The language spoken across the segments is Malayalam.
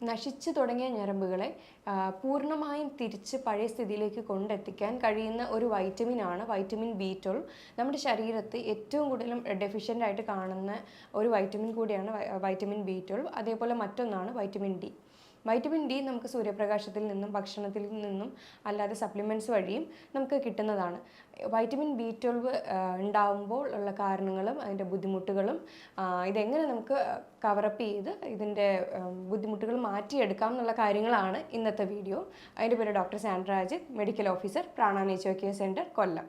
നശിച്ചു തുടങ്ങിയ ഞരമ്പുകളെ പൂർണ്ണമായും തിരിച്ച് പഴയ സ്ഥിതിയിലേക്ക് കൊണ്ടെത്തിക്കാൻ കഴിയുന്ന ഒരു വൈറ്റമിനാണ് വൈറ്റമിൻ B12. നമ്മുടെ ശരീരത്ത് ഏറ്റവും കൂടുതലും ഡെഫിഷ്യൻ്റ് ആയിട്ട് കാണുന്ന ഒരു വൈറ്റമിൻ കൂടിയാണ് വൈറ്റമിൻ B12. അതേപോലെ മറ്റൊന്നാണ് വൈറ്റമിൻ D. വൈറ്റമിൻ ഡി നമുക്ക് സൂര്യപ്രകാശത്തിൽ നിന്നും ഭക്ഷണത്തിൽ നിന്നും അല്ലാതെ സപ്ലിമെൻറ്റ്സ് വഴിയും നമുക്ക് കിട്ടുന്നതാണ്. വൈറ്റമിൻ B12 ഉണ്ടാകുമ്പോൾ ഉള്ള കാരണങ്ങളും അതിൻ്റെ ബുദ്ധിമുട്ടുകളും ഇതെങ്ങനെ നമുക്ക് കവറപ്പ് ചെയ്ത് ഇതിൻ്റെ ബുദ്ധിമുട്ടുകൾ മാറ്റിയെടുക്കാം എന്നുള്ള കാര്യങ്ങളാണ് ഇന്നത്തെ വീഡിയോ. അതിൻ്റെ പേര് doctor Sandra Ajith, medical officer, Prana nature care centre, Kollam.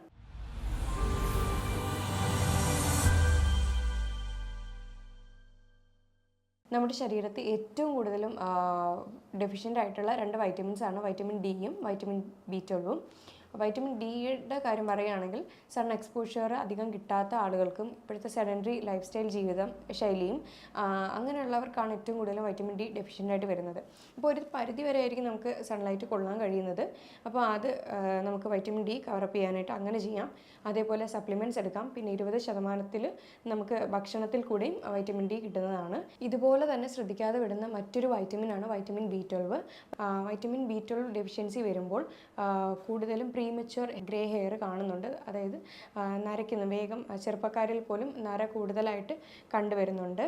നമ്മുടെ ശരീരത്തിൽ ഏറ്റവും കൂടുതലും ഡെഫിഷ്യൻ്റ് ആയിട്ടുള്ള രണ്ട് വൈറ്റമിൻസാണ് വൈറ്റമിൻ ഡിയും വൈറ്റമിൻ B12. വൈറ്റമിൻ ഡിയുടെ കാര്യം പറയുകയാണെങ്കിൽ സൺ എക്സ്പോഷർ അധികം കിട്ടാത്ത ആളുകൾക്കും ഇപ്പോഴത്തെ സെഡൻറ്ററി ലൈഫ് സ്റ്റൈൽ ജീവിതം ശൈലിയും അങ്ങനെയുള്ളവർക്കാണ് ഏറ്റവും കൂടുതലും വൈറ്റമിൻ ഡി ഡെഫിഷ്യൻ്റ് ആയിട്ട് വരുന്നത്. അപ്പോൾ ഒരു പരിധി വരെ ആയിരിക്കും നമുക്ക് സൺലൈറ്റ് കൊള്ളാൻ കഴിയുന്നത്. അപ്പോൾ അത് നമുക്ക് വൈറ്റമിൻ ഡി കവറപ്പ് ചെയ്യാനായിട്ട് അങ്ങനെ ചെയ്യാം. അതേപോലെ സപ്ലിമെൻറ്റ്സ് എടുക്കാം. പിന്നെ 20% നമുക്ക് ഭക്ഷണത്തിൽ കൂടെയും വൈറ്റമിൻ ഡി കിട്ടുന്നതാണ്. ഇതുപോലെ തന്നെ ശ്രദ്ധിക്കാതെ വിടുന്ന മറ്റൊരു വൈറ്റമിനാണ് vitamin B12. Vitamin B12 deficiency വരുമ്പോൾ കൂടുതലും പ്രീമച്വർ ഗ്രേ ഹെയർ കാണുന്നുണ്ട്. അതായത് നരയ്ക്കുന്ന വേഗം ചെറുപ്പക്കാരിൽ പോലും നര കൂടുതലായിട്ട് കണ്ടുവരുന്നുണ്ട്.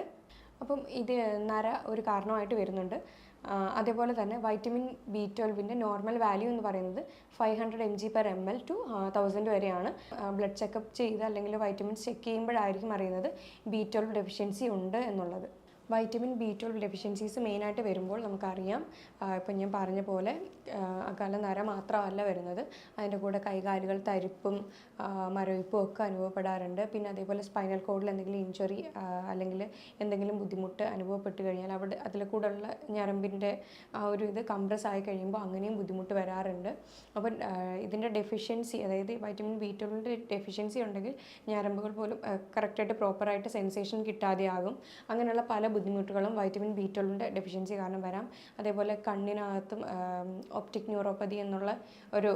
അപ്പം ഇത് നര ഒരു കാരണമായിട്ട് വരുന്നുണ്ട്. അതേപോലെ തന്നെ വൈറ്റമിൻ B12 നോർമൽ വാല്യൂ എന്ന് പറയുന്നത് 500 mg/ml to 1000 വരെയാണ്. ബ്ലഡ് ചെക്കപ്പ് ചെയ്ത് അല്ലെങ്കിൽ വൈറ്റമിൻസ് ചെക്ക് ചെയ്യുമ്പോഴായിരിക്കും അറിയുന്നത് B12 ഡെഫിഷ്യൻസി ഉണ്ട് എന്നുള്ളത്. വൈറ്റമിൻ B12 ഡെഫിഷ്യൻസീസ് മെയിനായിട്ട് വരുമ്പോൾ നമുക്കറിയാം, ഇപ്പം ഞാൻ പറഞ്ഞ പോലെ അകാല നര മാത്രമല്ല വരുന്നത്, അതിൻ്റെ കൂടെ കൈകാലുകൾ തരിപ്പും മരവിപ്പും ഒക്കെ അനുഭവപ്പെടാറുണ്ട്. പിന്നെ അതേപോലെ സ്പൈനൽ കോഡിൽ എന്തെങ്കിലും ഇഞ്ചുറി അല്ലെങ്കിൽ എന്തെങ്കിലും ബുദ്ധിമുട്ട് അനുഭവപ്പെട്ട് കഴിഞ്ഞാൽ അവിടെ അതിൽ കൂടെയുള്ള ഞരമ്പിൻ്റെ ആ ഒരു ഇത് കംപ്രസ് ആയി കഴിയുമ്പോൾ അങ്ങനെയും ബുദ്ധിമുട്ട് വരാറുണ്ട്. അപ്പം ഇതിൻ്റെ ഡെഫിഷ്യൻസി, അതായത് വൈറ്റമിൻ B12 ഡെഫിഷ്യൻസി ഉണ്ടെങ്കിൽ ഞരമ്പുകൾ പോലും കറക്റ്റായിട്ട് പ്രോപ്പറായിട്ട് സെൻസേഷൻ കിട്ടാതെയാകും. അങ്ങനെയുള്ള പല ബുദ്ധിമുട്ടുകളും വൈറ്റമിൻ B12 ഡെഫിഷ്യൻസി കാരണം വരാം. അതേപോലെ കണ്ണിനകത്തും ഒപ്റ്റിക് ന്യൂറോപ്പതി എന്നുള്ള ഒരു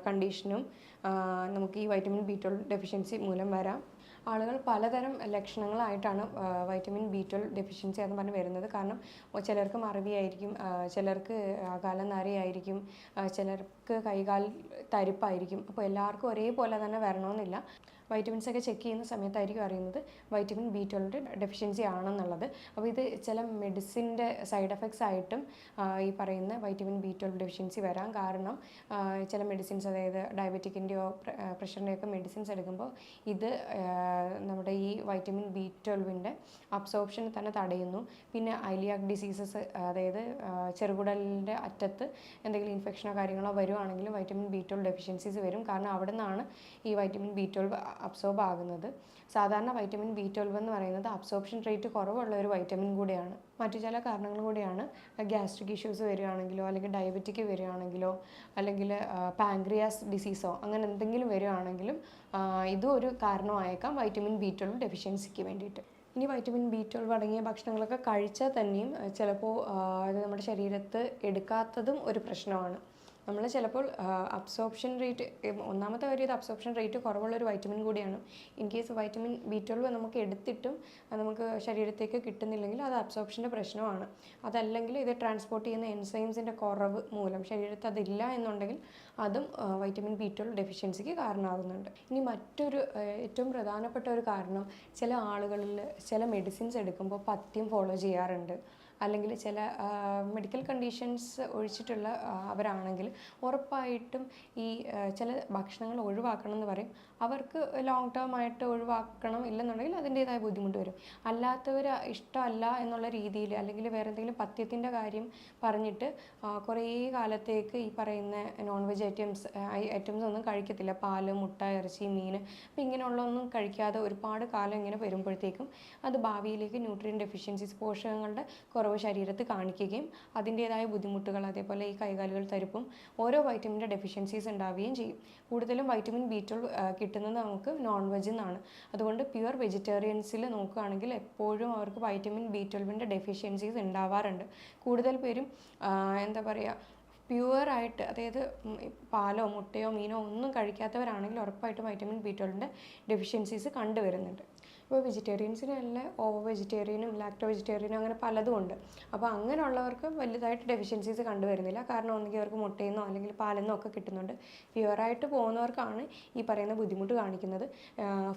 കണ്ടീഷനും നമുക്ക് ഈ വൈറ്റമിൻ B12 ഡെഫിഷ്യൻസി മൂലം വരാം. ആളുകൾ പലതരം ലക്ഷണങ്ങളായിട്ടാണ് വൈറ്റമിൻ B12 ഡെഫിഷ്യൻസി എന്ന് പറഞ്ഞ് വരുന്നത്. കാരണം ചിലർക്ക് മറവിയായിരിക്കും, ചിലർക്ക് അകാല നരയായിരിക്കും, ചിലർക്ക് കൈകാൽ തരിപ്പായിരിക്കും. അപ്പോൾ എല്ലാവർക്കും ഒരേപോലെ തന്നെ വരണമെന്നില്ല. വൈറ്റമിൻസ് ഒക്കെ ചെക്ക് ചെയ്യുന്ന സമയത്തായിരിക്കും അറിയുന്നത് വൈറ്റമിൻ B12 ഡെഫിഷ്യൻസി ആണെന്നുള്ളത്. അപ്പോൾ ഇത് ചില മെഡിസിൻ്റെ സൈഡ് എഫക്ട്സ് ആയിട്ടും ഈ പറയുന്ന വൈറ്റമിൻ B12 ഡെഫിഷ്യൻസി വരാം. കാരണം ചില മെഡിസിൻസ്, അതായത് ഡയബറ്റിക്കിൻ്റെയോ പ്രഷറിൻ്റെയൊക്കെ മെഡിസിൻസ് എടുക്കുമ്പോൾ ഇത് നമ്മുടെ ഈ വൈറ്റമിൻ B12 അബ്സോർപ്ഷൻ തന്നെ തടയുന്നു. പിന്നെ ഐലിയാക് ഡിസീസസ്, അതായത് ചെറുകുടലിൻ്റെ അറ്റത്ത് എന്തെങ്കിലും ഇൻഫെക്ഷനോ കാര്യങ്ങളോ വരുവാണെങ്കിലും വൈറ്റമിൻ B12 ഡെഫിഷ്യൻസീസ് വരും. കാരണം അവിടെ നിന്നാണ് ഈ വൈറ്റമിൻ B12 അബ്സോർബ് ആകുന്നത്. സാധാരണ വൈറ്റമിൻ B12 എന്ന് പറയുന്നത് അബ്സോർപ്ഷൻ റേറ്റ് കുറവുള്ള ഒരു വൈറ്റമിൻ കൂടിയാണ്. മറ്റു ചില കാരണങ്ങൾ കൂടിയാണ്. ഗ്യാസ്ട്രിക് ഇഷ്യൂസ് വരികയാണെങ്കിലോ അല്ലെങ്കിൽ ഡയബറ്റിക് വരികയാണെങ്കിലോ അല്ലെങ്കിൽ പാൻക്രിയാസ് ഡിസീസോ അങ്ങനെ എന്തെങ്കിലും വരികയാണെങ്കിലും ഇതും ഒരു കാരണമായേക്കാം വൈറ്റമിൻ B12 ഡെഫിഷ്യൻസിക്ക് വേണ്ടിയിട്ട്. ഇനി വൈറ്റമിൻ B12 അടങ്ങിയ ഭക്ഷണങ്ങളൊക്കെ കഴിച്ചാൽ തന്നെയും ചിലപ്പോൾ അത് നമ്മുടെ ശരീരത്ത് എടുക്കാത്തതും ഒരു പ്രശ്നമാണ്. നമ്മൾ ചിലപ്പോൾ അബ്സോർപ്ഷൻ റേറ്റ്, ഒന്നാമത്തെ കാര്യം ഇത് അബ്സോർപ്ഷൻ റേറ്റ് കുറവുള്ളൊരു വൈറ്റമിൻ കൂടിയാണ്. ഇൻ കേസ് വൈറ്റമിൻ B12 നമുക്ക് എടുത്തിട്ടും നമുക്ക് ശരീരത്തേക്ക് കിട്ടുന്നില്ലെങ്കിൽ അത് അബ്സോർപ്ഷൻ്റെ പ്രശ്നമാണ്. അതല്ലെങ്കിൽ ഇത് ട്രാൻസ്പോർട്ട് ചെയ്യുന്ന എൻസൈംസിൻ്റെ കുറവ് മൂലം ശരീരത്തിൽ അതില്ല എന്നുണ്ടെങ്കിൽ അതും വൈറ്റമിൻ B12 ഡെഫിഷ്യൻസിക്ക് കാരണമാകുന്നുണ്ട്. ഇനി മറ്റൊരു ഏറ്റവും പ്രധാനപ്പെട്ട ഒരു കാരണം, ചില ആളുകളിൽ ചില മെഡിസിൻസ് എടുക്കുമ്പോൾ പഥ്യം ഫോളോ ചെയ്യാറുണ്ട്. അല്ലെങ്കിൽ ചില മെഡിക്കൽ കണ്ടീഷൻസ് ഒഴിച്ചിട്ടുള്ള അവരാണെങ്കിൽ ഉറപ്പായിട്ടും ഈ ചില ഭക്ഷണങ്ങൾ ഒഴിവാക്കണം എന്ന് പറയും. അവർക്ക് ലോങ് ടേം ആയിട്ട് ഒഴിവാക്കണം ഇല്ലെന്നുണ്ടെങ്കിൽ അതിൻ്റേതായ ബുദ്ധിമുട്ട് വരും. അല്ലാത്തവർ ഇഷ്ടമല്ല എന്നുള്ള രീതിയിൽ അല്ലെങ്കിൽ വേറെ എന്തെങ്കിലും പഥ്യത്തിൻ്റെ കാര്യം പറഞ്ഞിട്ട് കുറേ കാലത്തേക്ക് ഈ പറയുന്ന നോൺ വെജ് ഐറ്റംസ് ഒന്നും കഴിക്കത്തില്ല. പാല്, മുട്ട, ഇറച്ചി, മീൻ, അപ്പം ഇങ്ങനെയുള്ളതൊന്നും കഴിക്കാതെ ഒരുപാട് കാലം ഇങ്ങനെ വരുമ്പോഴത്തേക്കും അത് ഭാവിയിലേക്ക് ന്യൂട്രിയൻ ഡെഫിഷ്യൻസീസ്, പോഷകങ്ങളുടെ കുറവ് ശരീരത്ത് കാണിക്കുകയും അതിൻ്റേതായ ബുദ്ധിമുട്ടുകൾ, അതേപോലെ ഈ കൈകാലുകൾ തരിപ്പും ഓരോ വൈറ്റമിൻ്റെ ഡെഫിഷ്യൻസീസ് ഉണ്ടാവുകയും ചെയ്യും. കൂടുതലും വൈറ്റമിൻ B12 കിട്ടുന്നത് നമുക്ക് നോൺ വെജിൽ നിന്നാണ്. അതുകൊണ്ട് പ്യുവർ വെജിറ്റേറിയൻസിൽ നോക്കുകയാണെങ്കിൽ എപ്പോഴും അവർക്ക് വൈറ്റമിൻ B12 ഡെഫിഷ്യൻസീസ് ഉണ്ടാവാറുണ്ട്. കൂടുതൽ പേരും എന്താ പറയുക, പ്യുവറായിട്ട്, അതായത് പാലോ മുട്ടയോ മീനോ ഒന്നും കഴിക്കാത്തവരാണെങ്കിൽ ഉറപ്പായിട്ടും വൈറ്റമിൻ B12 ഡെഫിഷ്യൻസീസ് കണ്ടുവരുന്നുണ്ട്. ഇപ്പോൾ വെജിറ്റേറിയൻസിന് തന്നെ ഓവർ വെജിറ്റേറിയനും ലാക്ടോ വെജിറ്റേറിയനും അങ്ങനെ പലതും ഉണ്ട്. അപ്പോൾ അങ്ങനെയുള്ളവർക്ക് വലുതായിട്ട് ഡെഫിഷ്യൻസീസ് കണ്ടുവരുന്നില്ല. കാരണം ഒന്നുകിൽ അവർക്ക് മുട്ടയിൽ നിന്നോ അല്ലെങ്കിൽ പാലിൽ നിന്നോ ഒക്കെ കിട്ടുന്നുണ്ട്. പ്യുവറായിട്ട് പോകുന്നവർക്കാണ് ഈ പറയുന്ന ബുദ്ധിമുട്ട് കാണിക്കുന്നത്.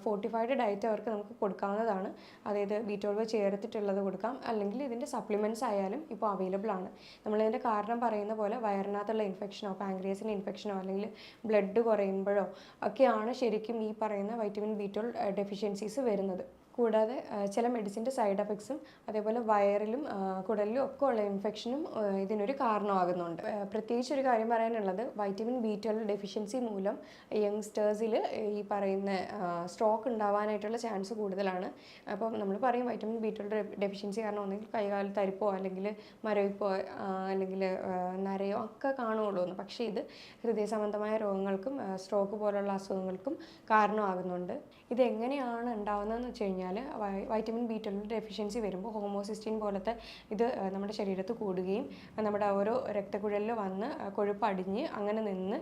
ഫോർട്ടിഫൈഡ് ഡയറ്റ് അവർക്ക് നമുക്ക് കൊടുക്കാവുന്നതാണ്. അതായത് B12 ചേർത്തിട്ടുള്ളത് കൊടുക്കാം, അല്ലെങ്കിൽ ഇതിൻ്റെ സപ്ലിമെൻറ്റ്സ് ആയാലും ഇപ്പോൾ അവൈലബിൾ ആണ്. നമ്മളിതിൻ്റെ കാരണം പറയുന്ന പോലെ വയറിനകത്തുള്ള ഇൻഫെക്ഷനോ പാങ്ക്രിയാസിൻ്റെ ഇൻഫെക്ഷനോ അല്ലെങ്കിൽ ബ്ലഡ് കുറയുമ്പോഴോ ഒക്കെയാണ് ശരിക്കും ഈ പറയുന്ന വൈറ്റമിൻ B12 ഡെഫിഷ്യൻസീസ് വരുന്നത്. കൂടാതെ ചില മെഡിസിൻ്റെ സൈഡ് എഫക്ട്സും അതേപോലെ വയറിലും കുടലിലും ഒക്കെ ഉള്ള ഇൻഫെക്ഷനും ഇതിനൊരു കാരണമാകുന്നുണ്ട്. പ്രത്യേകിച്ച് ഒരു കാര്യം പറയാനുള്ളത്, വൈറ്റമിൻ B12 ഡെഫിഷ്യൻസി മൂലം യങ്സ്റ്റേഴ്സിൽ ഈ പറയുന്ന സ്ട്രോക്ക് ഉണ്ടാവാനായിട്ടുള്ള ചാൻസ് കൂടുതലാണ്. അപ്പം നമ്മൾ പറയും വൈറ്റമിൻ B12 ഡെഫിഷ്യൻസി കാരണം ഒന്നെങ്കിൽ കൈകാൽ തരിപ്പോ അല്ലെങ്കിൽ മരവിപ്പോ അല്ലെങ്കിൽ നരയോ ഒക്കെ കാണുകയുള്ളൂ എന്ന്. പക്ഷേ ഇത് ഹൃദയ സംബന്ധമായ രോഗങ്ങൾക്കും സ്ട്രോക്ക് പോലുള്ള അസുഖങ്ങൾക്കും കാരണമാകുന്നുണ്ട്. ഇതെങ്ങനെയാണ് ഉണ്ടാകുന്നതെന്ന് വെച്ച് കഴിഞ്ഞാൽ, വൈറ്റമിൻ B12 ഡെഫിഷ്യൻസി വരുമ്പോൾ ഹോമോസിസ്റ്റീൻ പോലത്തെ ഇത് നമ്മുടെ ശരീരത്ത് കൂടുകയും നമ്മുടെ ഓരോ രക്തക്കുഴലിൽ വന്ന് കൊഴുപ്പ് അടിഞ്ഞ് അങ്ങനെ നിന്ന്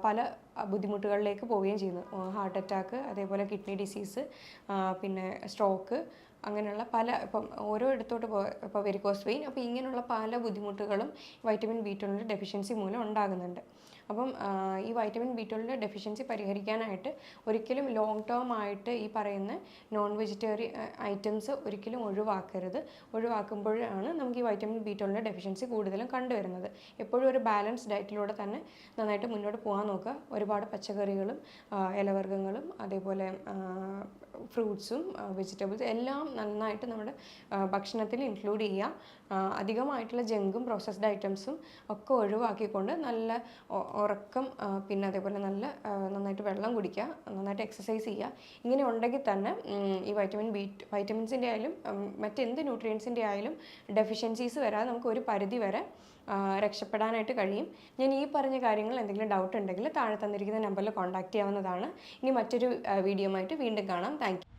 പല ബുദ്ധിമുട്ടുകളിലേക്ക് പോവുകയും ചെയ്യുന്നു. ഹാർട്ട് അറ്റാക്ക്, അതേപോലെ കിഡ്നി ഡിസീസ്, പിന്നെ സ്ട്രോക്ക്, അങ്ങനെയുള്ള പല ഇപ്പം ഓരോ ഇടത്തോട്ട് ഇപ്പോൾ വെരിക്കോസ് വെയിൻ, അപ്പോൾ ഇങ്ങനെയുള്ള പല ബുദ്ധിമുട്ടുകളും വൈറ്റമിൻ B12 ഡെഫിഷ്യൻസി മൂലം ഉണ്ടാകുന്നുണ്ട്. അപ്പം ഈ വൈറ്റമിൻ B12 ഡെഫിഷ്യൻസി പരിഹരിക്കാനായിട്ട് ഒരിക്കലും ലോങ് ടേം ആയിട്ട് ഈ പറയുന്ന നോൺ വെജിറ്റേറിയൻ ഐറ്റംസ് ഒരിക്കലും ഒഴിവാക്കരുത്. ഒഴിവാക്കുമ്പോഴാണ് നമുക്ക് ഈ വൈറ്റമിൻ B12 ഡെഫിഷ്യൻസി കൂടുതലും കണ്ടുവരുന്നത്. എപ്പോഴും ഒരു ബാലൻസ് ഡയറ്റിലൂടെ തന്നെ നന്നായിട്ട് മുന്നോട്ട് പോകാൻ നോക്കുക. ഒരുപാട് പച്ചക്കറികളും ഇലവർഗ്ഗങ്ങളും അതേപോലെ ഫ്രൂട്ട്സും വെജിറ്റബിൾസ് എല്ലാം നന്നായിട്ട് നമ്മുടെ ഭക്ഷണത്തിൽ ഇൻക്ലൂഡ് ചെയ്യുക. അധികമായിട്ടുള്ള ജങ്കും പ്രോസസ്ഡ് ഐറ്റംസും ഒക്കെ ഒഴിവാക്കിക്കൊണ്ട് നല്ല ഉറക്കം, പിന്നെ അതേപോലെ നന്നായിട്ട് വെള്ളം കുടിക്കുക, നന്നായിട്ട് എക്സസൈസ് ചെയ്യുക. ഇങ്ങനെ ഉണ്ടെങ്കിൽ തന്നെ ഈ വൈറ്റമിൻസിൻ്റെ ആയാലും മറ്റെന്ത് ന്യൂട്രിയൻസിൻ്റെ ആയാലും ഡെഫിഷ്യൻസീസ് വരാതെ നമുക്ക് ഒരു പരിധി വരെ രക്ഷപ്പെടാനായിട്ട് കഴിയും. ഞാൻ ഈ പറഞ്ഞ കാര്യങ്ങൾ എന്തെങ്കിലും ഡൗട്ട് ഉണ്ടെങ്കിൽ താഴെ തന്നിരിക്കുന്ന നമ്പറിൽ കോൺടാക്റ്റ് ചെയ്യാവുന്നതാണ്. ഇനി മറ്റൊരു വീഡിയോ ആയിട്ട് വീണ്ടും കാണാം. Thank you.